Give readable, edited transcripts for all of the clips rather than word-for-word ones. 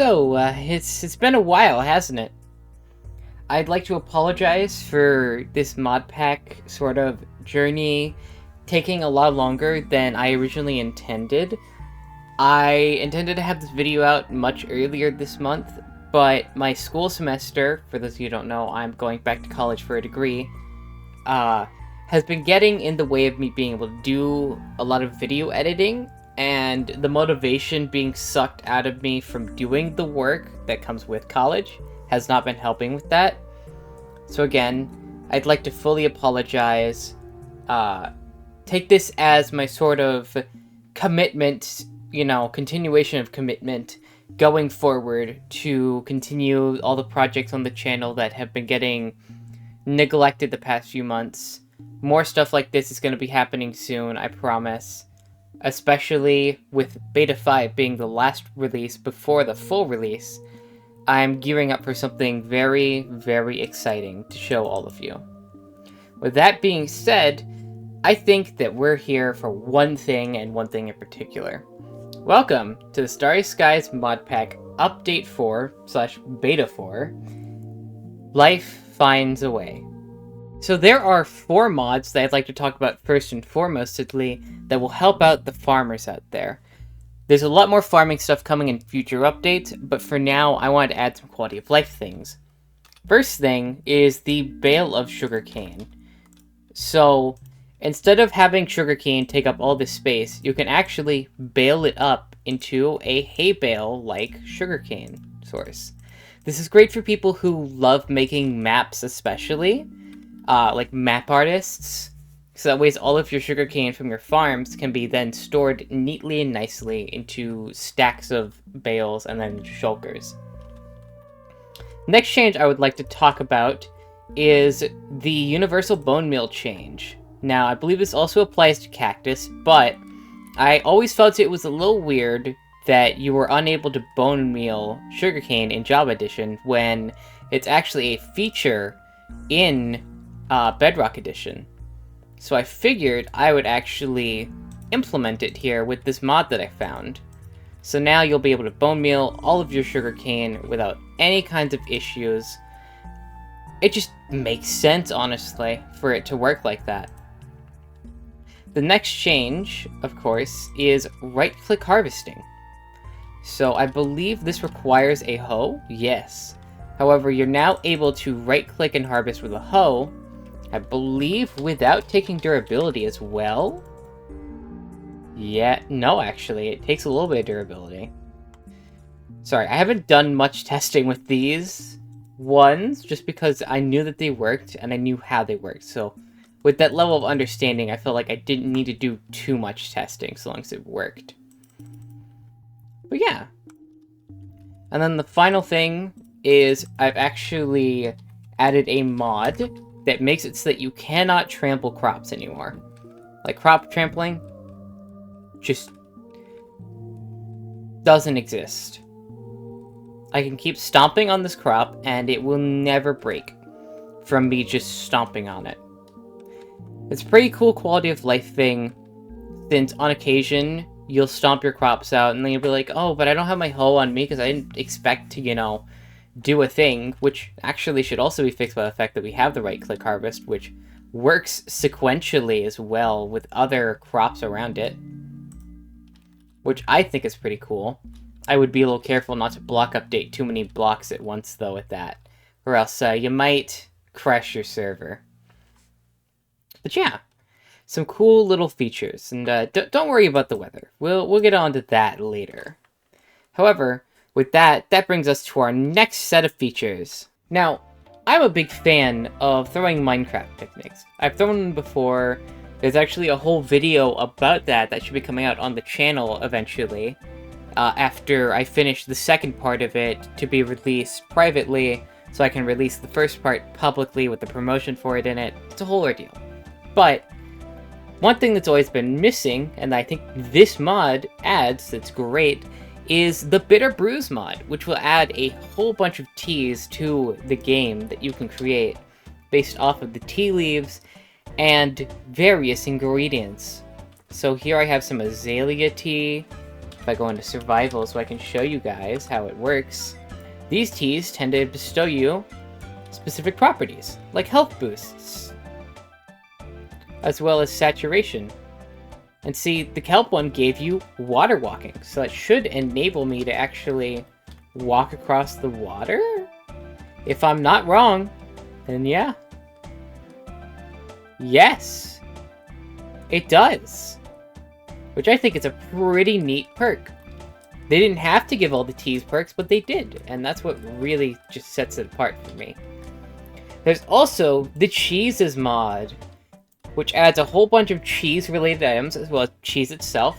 It's been a while, hasn't it? I'd like to apologize for this mod pack sort of journey taking a lot longer than I originally intended. I intended to have this video out much earlier this month, but my school semester, for those of you who don't know, I'm going back to college for a degree, has been getting in the way of me being able to do a lot of video editing, and the motivation being sucked out of me from doing the work that comes with college has not been helping with that. So again, I'd like to fully apologize. Take this as my sort of commitment, continuation of commitment going forward to continue all the projects on the channel that have been getting neglected the past few months. More stuff like this is going to be happening soon, I promise. Especially with Beta 5 being the last release before the full release, I'm gearing up for something very, very exciting to show all of you. With that being said, I think that we're here for one thing, and one thing in particular. Welcome to the Starry Skies Modpack Update 4/Beta 4, Life Finds a Way. So there are 4 mods that I'd like to talk about first and foremostly that will help out the farmers out there. There's a lot more farming stuff coming in future updates, but for now I wanted to add some quality of life things. First thing is the bale of sugarcane. So instead of having sugarcane take up all this space, you can actually bale it up into a hay bale like sugarcane source. This is great for people who love making maps, especially like map artists, so that ways all of your sugarcane from your farms can be then stored neatly and nicely into stacks of bales and then shulkers. Next change I would like to talk about is the universal bone meal change. Now, I believe this also applies to cactus, but I always felt it was a little weird that you were unable to bone meal sugarcane in Java Edition when it's actually a feature in Bedrock Edition. So I figured I would actually implement it here with this mod that I found. So now you'll be able to bone meal all of your sugarcane without any kinds of issues. It just makes sense, honestly, for it to work like that. The next change, of course, is right-click harvesting. So I believe this requires a hoe? Yes. However, you're now able to right-click and harvest with a hoe, I believe without taking durability as well? Yeah, no actually, it takes a little bit of durability. Sorry, I haven't done much testing with these ones, just because I knew that they worked, and I knew how they worked, so with that level of understanding, I felt like I didn't need to do too much testing, so long as it worked. But yeah. And then the final thing is I've actually added a mod that makes it so that you cannot trample crops anymore. Like, crop trampling just doesn't exist. I can keep stomping on this crop, and it will never break from me just stomping on it. It's a pretty cool quality of life thing, since on occasion, you'll stomp your crops out, and then you'll be like, oh, but I don't have my hoe on me because I didn't expect to, do a thing, which actually should also be fixed by the fact that we have the right-click harvest, which works sequentially as well with other crops around it, which I think is pretty cool. I would be a little careful not to block update too many blocks at once, though, with that, or else you might crash your server. But yeah, some cool little features, and don't worry about the weather. We'll get on to that later. However, with that brings us to our next set of features. Now, I'm a big fan of throwing Minecraft picnics. I've thrown them before. There's actually a whole video about that should be coming out on the channel eventually, after I finish the second part of it to be released privately, so I can release the first part publicly with the promotion for it in it. It's a whole ordeal. But one thing that's always been missing, and I think this mod adds that's great, is the Bitter Brews mod, which will add a whole bunch of teas to the game that you can create based off of the tea leaves and various ingredients. So here I have some azalea tea, if I go into survival so I can show you guys how it works, these teas tend to bestow you specific properties, like health boosts, as well as saturation. And see, the kelp one gave you water walking, so that should enable me to actually walk across the water? If I'm not wrong, then yeah. Yes! It does! Which I think is a pretty neat perk. They didn't have to give all the teas perks, but they did, and that's what really just sets it apart for me. There's also the cheeses mod, which adds a whole bunch of cheese-related items, as well as cheese itself.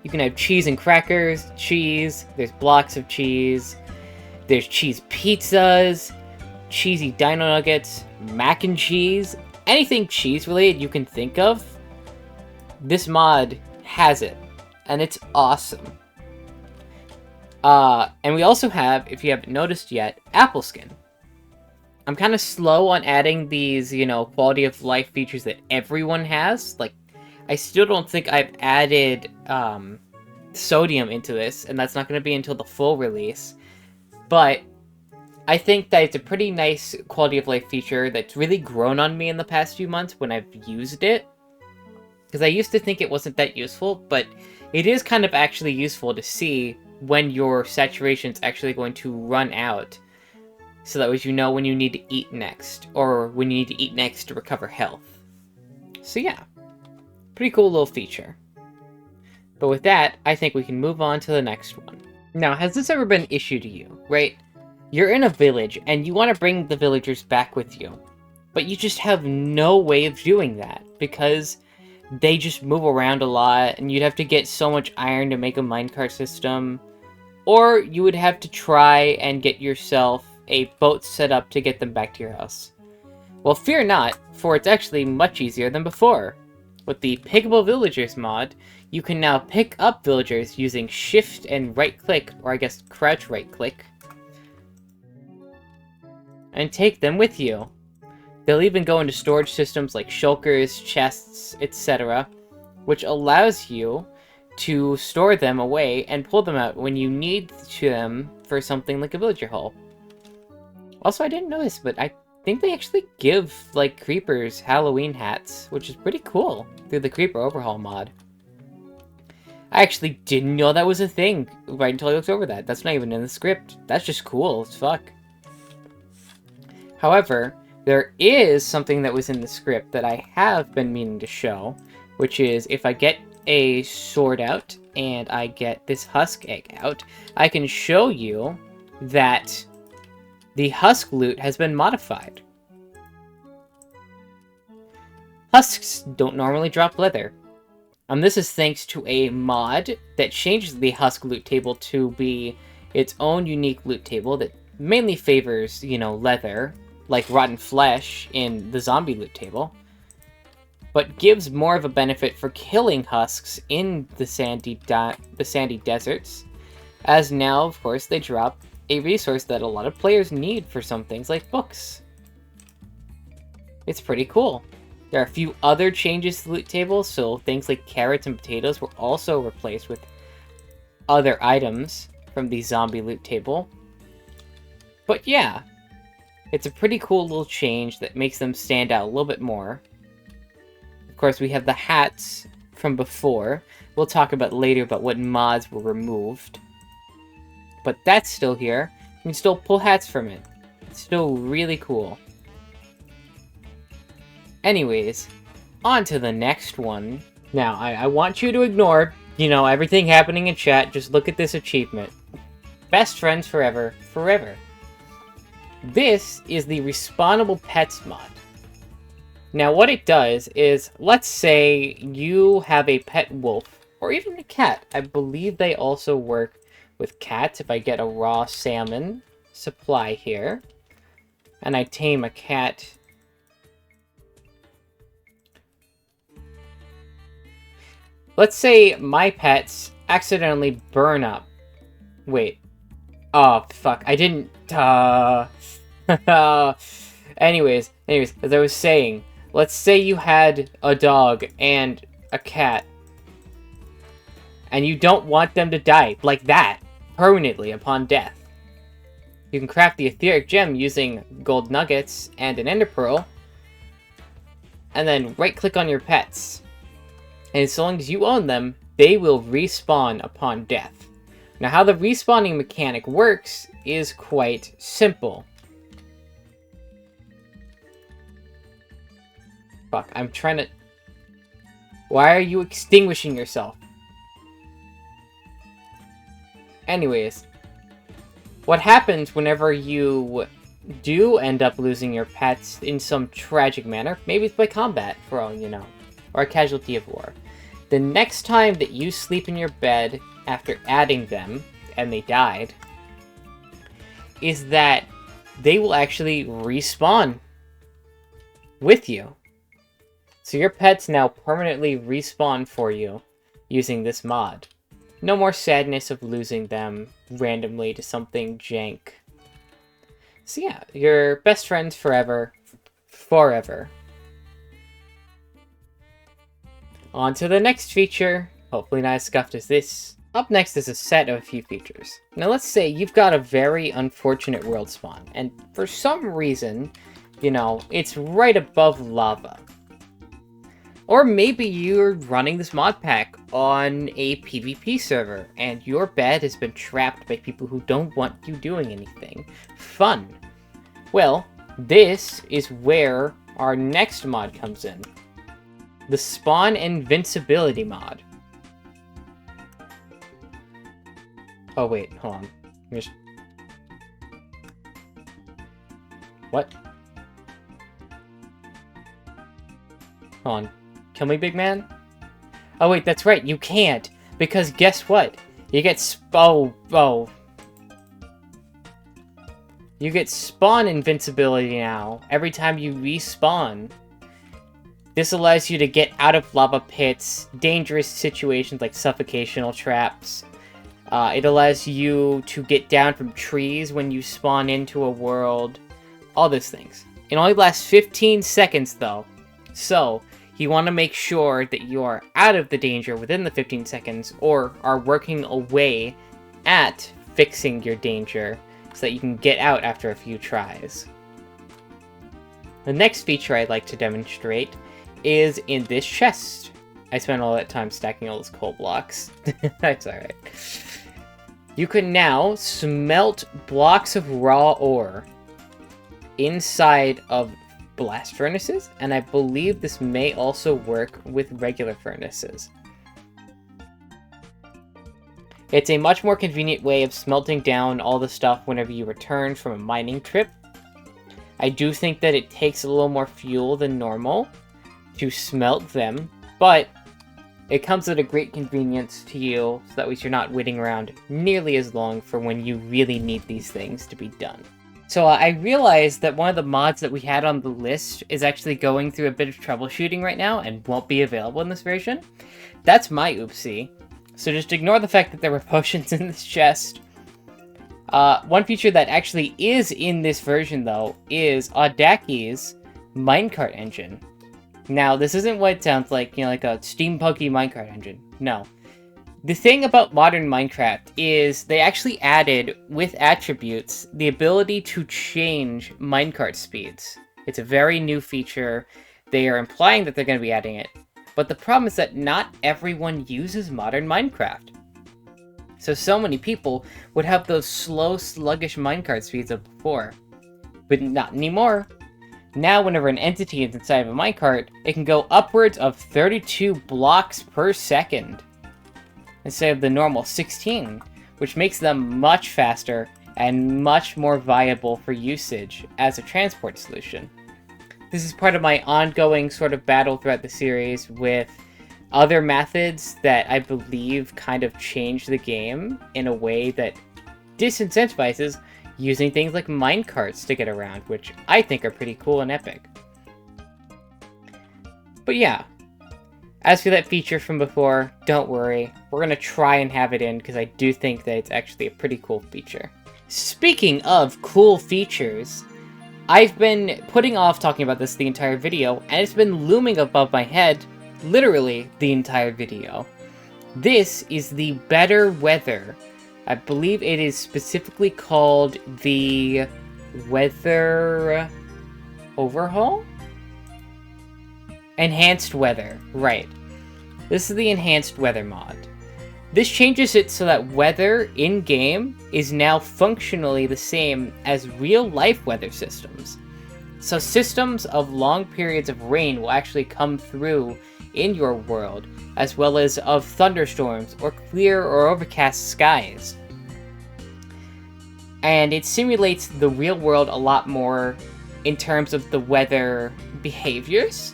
You can have cheese and crackers, cheese, there's blocks of cheese, there's cheese pizzas, cheesy dino nuggets, mac and cheese, anything cheese-related you can think of, this mod has it, and it's awesome. And we also have, if you haven't noticed yet, apple skin. I'm kind of slow on adding these, you know, quality of life features that everyone has. Like, I still don't think I've added sodium into this, and that's not going to be until the full release. But I think that it's a pretty nice quality of life feature that's really grown on me in the past few months when I've used it. Because I used to think it wasn't that useful, but it is kind of actually useful to see when your saturation is actually going to run out. So that way you know when you need to eat next, or when you need to eat next to recover health. So yeah, pretty cool little feature. But with that, I think we can move on to the next one. Now, has this ever been an issue to you, right? You're in a village, and you want to bring the villagers back with you. But you just have no way of doing that, because they just move around a lot, and you'd have to get so much iron to make a minecart system. Or you would have to try and get yourself a boat set up to get them back to your house. Well, fear not, for it's actually much easier than before. With the Pickable Villagers mod, you can now pick up villagers using shift and right click, or I guess crouch right click, and take them with you. They'll even go into storage systems like shulkers, chests, etc., which allows you to store them away and pull them out when you need them for something like a villager haul. Also, I didn't know this, but I think they actually give, like, creepers Halloween hats, which is pretty cool, through the Creeper Overhaul mod. I actually didn't know that was a thing right until I looked over that. That's not even in the script. That's just cool as fuck. However, there is something that was in the script that I have been meaning to show, which is if I get a sword out and I get this husk egg out, I can show you that the Husk Loot has been modified. Husks don't normally drop leather. This is thanks to a mod that changes the Husk Loot table to be its own unique loot table that mainly favors, you know, leather, like rotten flesh in the zombie loot table, but gives more of a benefit for killing husks in the sandy deserts, as now, of course, they drop a resource that a lot of players need for some things like books. It's pretty cool. There are a few other changes to the loot table, so things like carrots and potatoes were also replaced with other items from the zombie loot table. But yeah, it's a pretty cool little change that makes them stand out a little bit more. Of course, we have the hats from before. We'll talk about later about what mods were removed. But that's still here. You can still pull hats from it. It's still really cool. Anyways, on to the next one. Now, I want you to ignore, you know, everything happening in chat. Just look at this achievement. Best friends forever, forever. This is the Respawnable Pets mod. Now, what it does is, let's say you have a pet wolf, or even a cat. I believe they also work with cats. If I get a raw salmon supply here, and I tame a cat. Let's say my pets accidentally burn up. Wait. Oh, fuck. I didn't... Anyways, as I was saying, let's say you had a dog and a cat. And you don't want them to die like that, permanently upon death. You can craft the etheric gem using gold nuggets and an ender pearl, and then right-click on your pets. And as long as you own them, they will respawn upon death. Now, how the respawning mechanic works is quite simple. Fuck, I'm trying to... Why are you extinguishing yourself? Anyways, what happens whenever you do end up losing your pets in some tragic manner, maybe it's by combat, for all you know, or a casualty of war. The next time that you sleep in your bed after adding them, and they died, is that they will actually respawn with you. So your pets now permanently respawn for you using this mod. No more sadness of losing them randomly to something jank. So yeah, your best friends forever. Forever. On to the next feature. Hopefully not as scuffed as this. Up next is a set of a few features. Now let's say you've got a very unfortunate world spawn, and for some reason, you know, it's right above lava. Or maybe you're running this mod pack on a PvP server, and your bed has been trapped by people who don't want you doing anything fun. Well, this is where our next mod comes in. The Spawn Invincibility mod. Oh wait, hold on. What? Hold on. Kill me, big man? Oh wait, that's right, you can't! Because guess what? You get You get spawn invincibility now, every time you respawn. This allows you to get out of lava pits, dangerous situations like suffocational traps. It allows you to get down from trees when you spawn into a world. All those things. It only lasts 15 seconds though. So, you want to make sure that you are out of the danger within the 15 seconds, or are working away at fixing your danger, so that you can get out after a few tries. The next feature I'd like to demonstrate is in this chest. I spent all that time stacking all those coal blocks. That's alright. You can now smelt blocks of raw ore inside of blast furnaces, and I believe this may also work with regular furnaces. It's a much more convenient way of smelting down all the stuff whenever you return from a mining trip. I do think that it takes a little more fuel than normal to smelt them, but it comes at a great convenience to you, so that way you're not waiting around nearly as long for when you really need these things to be done. So I realized that one of the mods that we had on the list is actually going through a bit of troubleshooting right now and won't be available in this version. That's my oopsie. So just ignore the fact that there were potions in this chest. One feature that actually is in this version, though, is Audaki's minecart engine. Now, this isn't what it sounds like, you know, like a steampunky minecart engine. No. The thing about modern Minecraft is they actually added, with attributes, the ability to change minecart speeds. It's a very new feature. They are implying that they're going to be adding it. But the problem is that not everyone uses modern Minecraft. So many people would have those slow, sluggish minecart speeds of before. But not anymore. Now, whenever an entity is inside of a minecart, it can go upwards of 32 blocks per second, instead of the normal 16, which makes them much faster and much more viable for usage as a transport solution. This is part of my ongoing sort of battle throughout the series with other methods that I believe kind of change the game in a way that disincentivizes using things like minecarts to get around, which I think are pretty cool and epic. But yeah, as for that feature from before, don't worry. We're going to try and have it in, because I do think that it's actually a pretty cool feature. Speaking of cool features, I've been putting off talking about this the entire video, and it's been looming above my head, literally, the entire video. This is the better weather. I believe it is specifically called the Weather Overhaul? Enhanced Weather, right. This is the Enhanced Weather mod. This changes it so that weather in-game is now functionally the same as real-life weather systems. So systems of long periods of rain will actually come through in your world, as well as of thunderstorms or clear or overcast skies. And it simulates the real world a lot more in terms of the weather behaviors.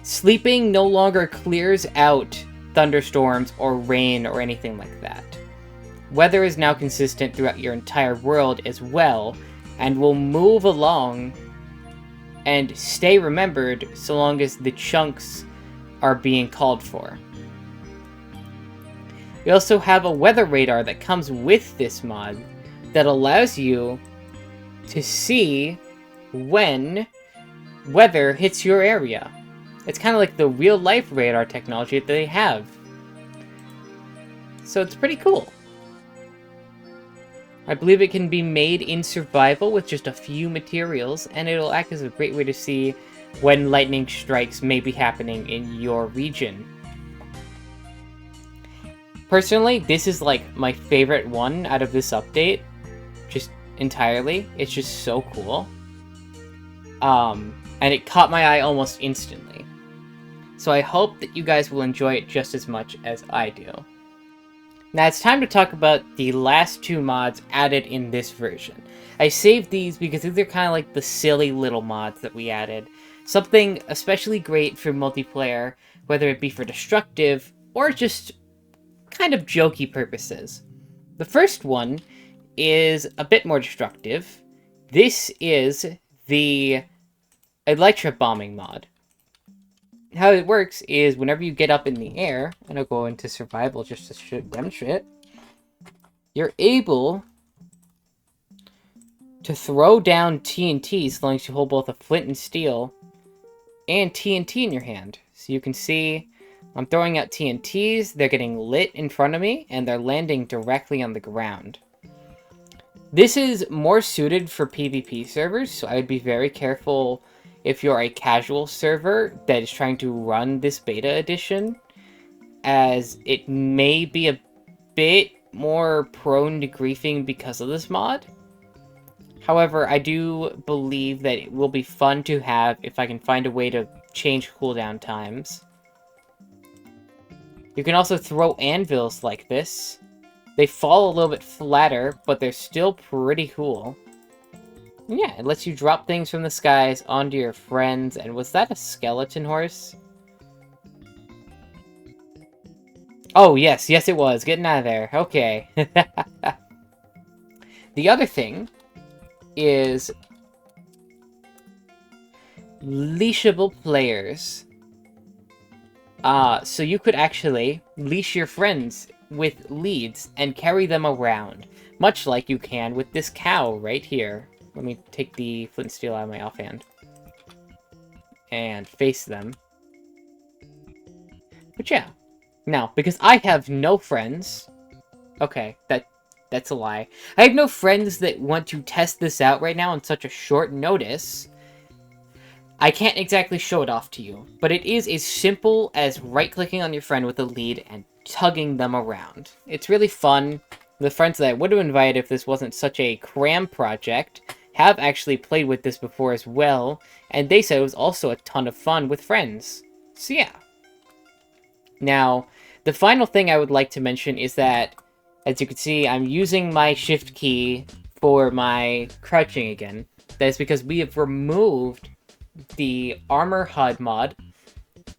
Sleeping no longer clears out thunderstorms or rain or anything like that. Weather is now consistent throughout your entire world as well, and will move along and stay remembered so long as the chunks are being called for. We also have a weather radar that comes with this mod that allows you to see when weather hits your area. It's kind of like the real-life radar technology that they have. So it's pretty cool. I believe it can be made in survival with just a few materials, and it'll act as a great way to see when lightning strikes may be happening in your region. Personally, this is like my favorite one out of this update, just entirely. It's just so cool. And it caught my eye almost instantly. So I hope that you guys will enjoy it just as much as I do. Now it's time to talk about the last two mods added in this version. I saved these because these are kind of like the silly little mods that we added. Something especially great for multiplayer, whether it be for destructive or just kind of jokey purposes. The first one is a bit more destructive. This is the Electra Bombing mod. How it works is whenever you get up in the air, and I'll go into survival just to demonstrate, you're able to throw down TNT as long as you hold both a flint and steel and TNT in your hand. So you can see I'm throwing out TNTs, they're getting lit in front of me, and they're landing directly on the ground. This is more suited for PvP servers, so I would be very careful if you're a casual server that is trying to run this beta edition, as it may be a bit more prone to griefing because of this mod. However, I do believe that it will be fun to have if I can find a way to change cooldown times. You can also throw anvils like this. They fall a little bit flatter, but they're still pretty cool. Yeah, it lets you drop things from the skies onto your friends. And was that a skeleton horse? Oh, yes, it was. Getting out of there. Okay. The other thing is leashable players. So you could actually leash your friends with leads and carry them around, much like you can with this cow right here. Let me take the flint and steel out of my offhand. And face them. But yeah. Now, because I have no friends... Okay, that's a lie. I have no friends that want to test this out right now on such a short notice. I can't exactly show it off to you, but it is as simple as right-clicking on your friend with a lead and tugging them around. It's really fun. The friends that I would have invited if this wasn't such a cram project have actually played with this before as well, and they said it was also a ton of fun with friends. So yeah. Now, the final thing I would like to mention is that, as you can see, I'm using my shift key for my crouching again. That is because we have removed the armor HUD mod,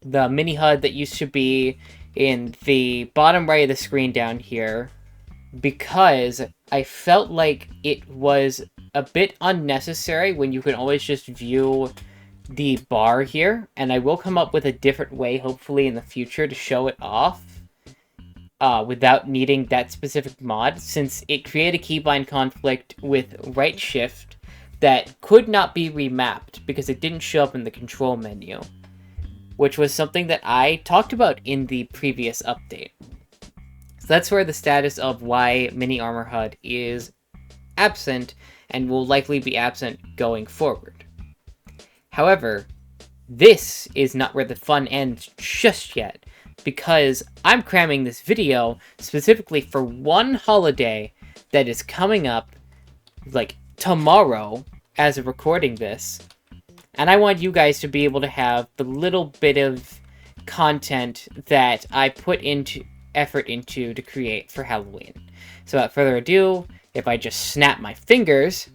the mini HUD that used to be in the bottom right of the screen down here, because I felt like it was a bit unnecessary when you can always just view the bar here, and I will come up with a different way, hopefully in the future, to show it off without needing that specific mod, since it created a keybind conflict with right shift that could not be remapped because it didn't show up in the control menu. which was something that I talked about in the previous update. So that's where the status of why Mini Armor HUD is absent and will likely be absent going forward. However, this is not where the fun ends just yet, because I'm cramming this video specifically for one holiday that is coming up, like, tomorrow, as of recording this, and I want you guys to be able to have the little bit of content that I put effort into to create for Halloween. So without further ado, if I just snap my fingers,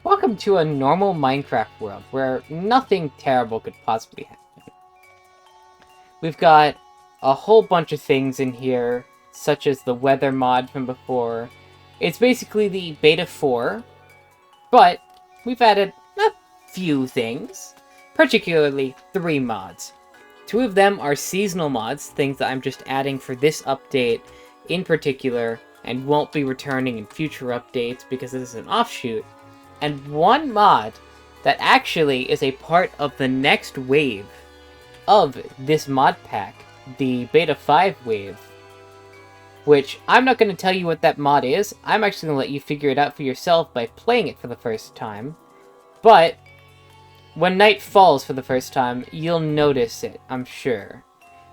welcome to a normal Minecraft world where nothing terrible could possibly happen. We've got a whole bunch of things in here, such as the weather mod from before. It's basically the beta 4, but we've added a few things, particularly 3 mods. 2 of them are seasonal mods, things that I'm just adding for this update in particular, and won't be returning in future updates because this is an offshoot. And 1 mod that actually is a part of the next wave of this mod pack, the Beta 5 wave, which I'm not going to tell you what that mod is. I'm actually going to let you figure it out for yourself by playing it for the first time. But when night falls for the first time, you'll notice it, I'm sure.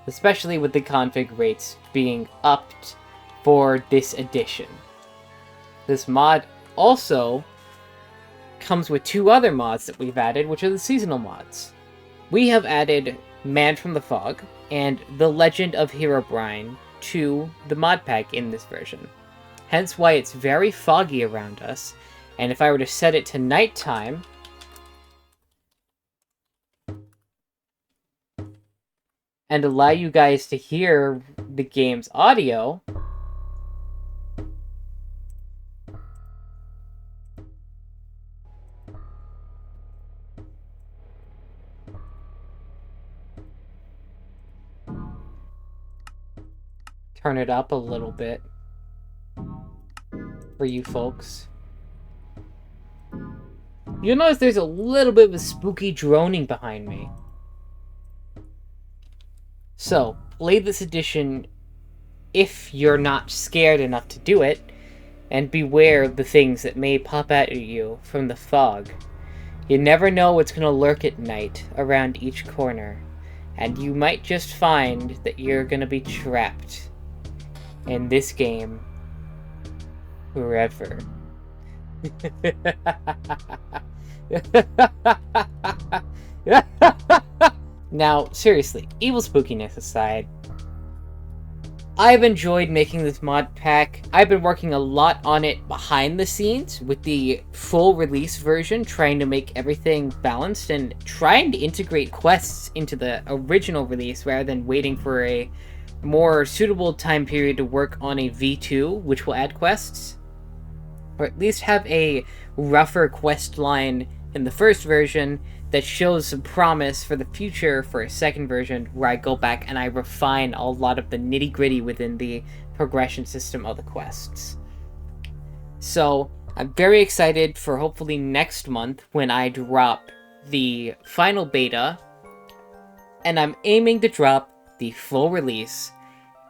Especially with the config rates being upped for this edition. This mod also comes with 2 other mods that we've added, which are the seasonal mods. We have added Man from the Fog and The Legend of Herobrine to the mod pack in this version. Hence why it's very foggy around us, and if I were to set it to nighttime, and allow you guys to hear the game's audio, turn it up a little bit for you folks. You'll notice there's a little bit of a spooky droning behind me. So, play this edition if you're not scared enough to do it, and beware of the things that may pop at you from the fog. You never know what's going to lurk at night around each corner, and you might just find that you're going to be trapped in this game forever. Now, seriously, evil spookiness aside, I've enjoyed making this mod pack. I've been working a lot on it behind the scenes with the full release version, trying to make everything balanced and trying to integrate quests into the original release rather than waiting for a more suitable time period to work on a V2, which will add quests. Or at least have a rougher quest line in the first version that shows some promise for the future for a second version where I go back and I refine a lot of the nitty-gritty within the progression system of the quests. So, I'm very excited for hopefully next month when I drop the final beta, and I'm aiming to drop the full release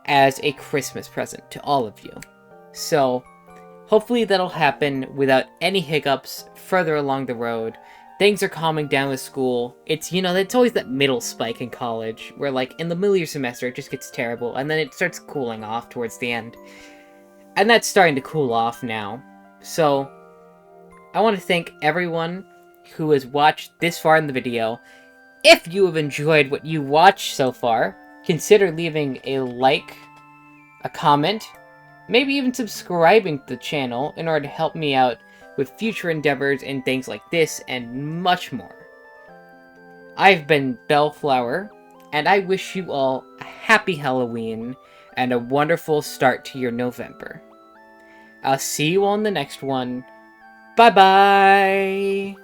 as a Christmas present to all of you. So, hopefully that'll happen without any hiccups further along the road. Things are calming down with school. It's, it's always that middle spike in college, where, like, in the middle of your semester, it just gets terrible, and then it starts cooling off towards the end. And that's starting to cool off now. So, I want to thank everyone who has watched this far in the video. If you have enjoyed what you watched so far, consider leaving a like, a comment, maybe even subscribing to the channel in order to help me out with future endeavors and things like this and much more. I've been Bellflower, and I wish you all a happy Halloween and a wonderful start to your November. I'll see you on the next one. Bye-bye!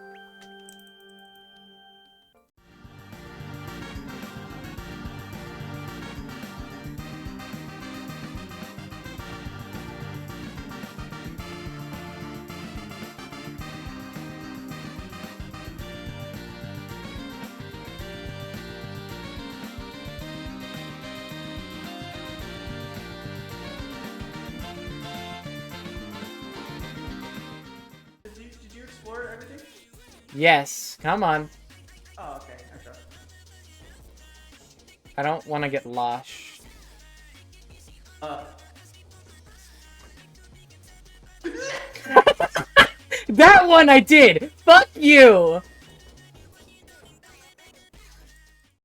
Yes, come on. Oh, okay. I trust. I don't want to get lost. Uh. That one I did! Fuck you!